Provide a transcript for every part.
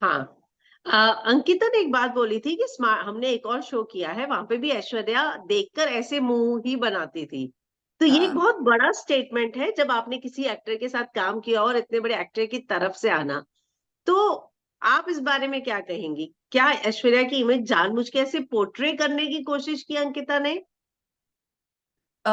हाँ। अंकिता ने एक बात बोली थी कि स्मार्ट, हमने एक और शो किया है, वहां पे भी ऐश्वर्या देखकर ऐसे मुंह ही बनाती थी। तो ये एक हाँ। बहुत बड़ा स्टेटमेंट है जब आपने किसी एक्टर के साथ काम किया और इतने बड़े एक्टर की तरफ से आना। तो आप इस बारे में क्या कहेंगी? क्या ऐश्वर्या की इमेज जानबूझ के ऐसे पोर्ट्रे करने की कोशिश की अंकिता ने? अ,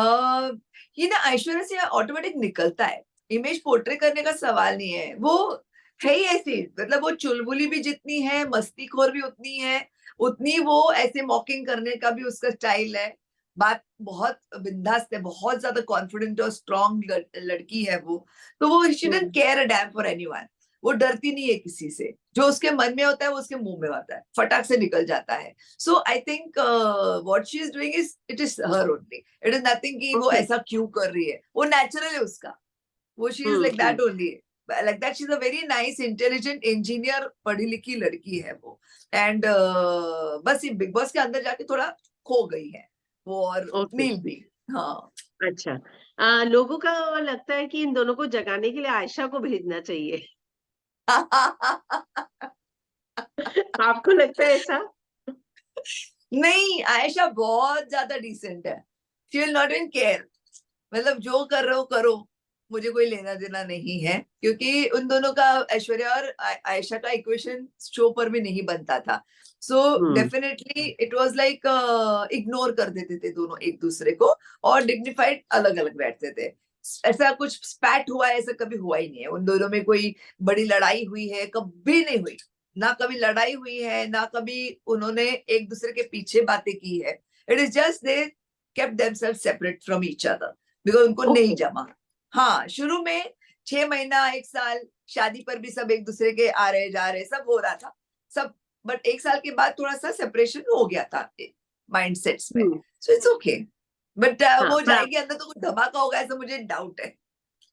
ये ना ऐश्वर्या से ऑटोमेटिक निकलता है। इमेज पोर्ट्रे करने का सवाल नहीं है। वो है ही ऐसी, मतलब वो चुलबुली भी जितनी है, मस्तीखोर भी उतनी है, उतनी वो ऐसे मॉकिंग करने का भी उसका स्टाइल है। बात बहुत बिंदास है, बहुत ज़्यादा कॉन्फिडेंट और स्ट्रॉन्ग लड़की है वो। तो वो she don't hmm. Care a dam for anyone. वो डरती नहीं है किसी से। जो उसके मन में होता है, वो उसके मुँह में होता है, फटाक से निकल जाता है। So I think what she is doing is it is her only. It is nothing कि वो ओके। ऐसा क्यों कर रही है, वो नेचुरल है उसका। वो she is like hmm. That only, like that. She is a very nice intelligent engineer, पढ़ी लिखी लड़की है वो। एंड बस ये बिग बॉस के अंदर जाके थोड़ा खो गई है वो, और ओके। नील भी। हाँ। अच्छा। लोगों का लगता है कि इन दोनों को जगाने के लिए आयशा को भेजना चाहिए। आपको लगता है ऐसा? नहीं, आयशा बहुत ज्यादा डिसेंट है। She will not even care. मतलब जो कर रहे हो करो, मुझे कोई लेना देना नहीं है, क्योंकि उन दोनों का, ऐश्वर्या और आयशा का इक्वेशन शो पर भी नहीं बनता था। So hmm. Definitely it was like ignore कर देते थे दोनों एक दूसरे को, और डिग्निफाइड अलग अलग बैठते थे। ऐसा कुछ स्पैट हुआ है, ऐसा कभी हुआ ही नहीं है। उन दोनों में कोई बड़ी लड़ाई हुई है, कभी नहीं हुई। ना कभी लड़ाई हुई है, ना कभी उन्होंने एक दूसरे के पीछे बातें की है। It is just they kept themself separate from each other, because उनको नहीं ओके। जमा। हाँ, शुरू में 6 महीना, 1 साल, शादी पर भी सब एक दूसरे के आ रहे, जा रहे, सब हो रहा था। सब, बट 1 साल के बाद थोड़ा-सा सेपरेशन हो गया था माइंडसेट्स में। Hmm. So it's okay. But हाँ, वो पर जाएगी अंदर तो कुछ धमाका होगा, ऐसा मुझे डाउट है।